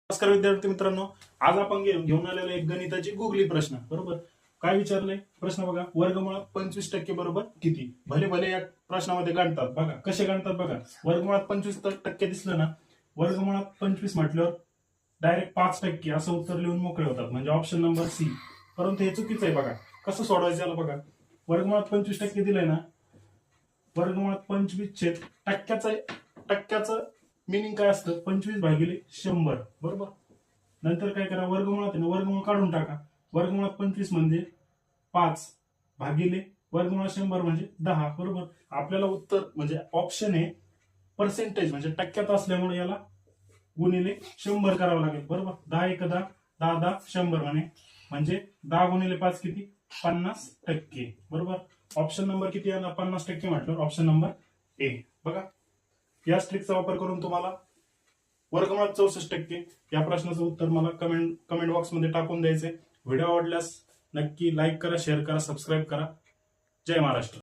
नमस्कार विद्यार्थी मित्रांनो, आज आपण घेऊन आलेलो एक गणिताची गुगली प्रश्न. बरोबर, काय विचारलंय प्रश्न बघा. वर्गमुळात 25% बरोबर किती? भले भले या प्रश्नामध्ये गणतात बघा, कसे गणतात बघा. वर्गमुळात 25% दिसलं ना, वर्गमुळात 25 म्हटल्यावर डायरेक्ट 5% असं उत्तर लिहून मोकळे होतात, म्हणजे ऑप्शन नंबर सी. परंतु हे चुकीचं आहे बघा. कसं सोडवायचं याला बघा. वर्गमुळात 25% दिलंय ना, वर्गमुळात 25 टक्क्याचं मिनिंग काय असतं? 25/100. बरोबर. नंतर काय करा, वर्गमुळात आहे ना, वर्गमूळ काढून टाका. वर्गमुळात 25 म्हणजे 5 भागिले वर्गमुळात 100 म्हणजे 10. बरोबर. आपल्याला उत्तर म्हणजे ऑप्शन आहे पर्सेंटेज म्हणजे टक्क्यात असल्यामुळे याला गुणिले 100 करावं लागेल. बरोबर. 10 1 10, 10 10 100 म्हणजे 10 गुणिले 5 किती? 50%. बरोबर. ऑप्शन नंबर किती आला? 50% म्हटल्यावर ऑप्शन नंबर ए. बघा, या ट्रिकचा वापर करून तुम्हाला वर्गमुळात 64% या प्रश्नाचं उत्तर मला कमेंट बॉक्समध्ये टाकून द्यायचंय. व्हिडिओ आवडल्यास नक्की लाईक करा, शेअर करा, सबस्क्राईब करा. जय महाराष्ट्र.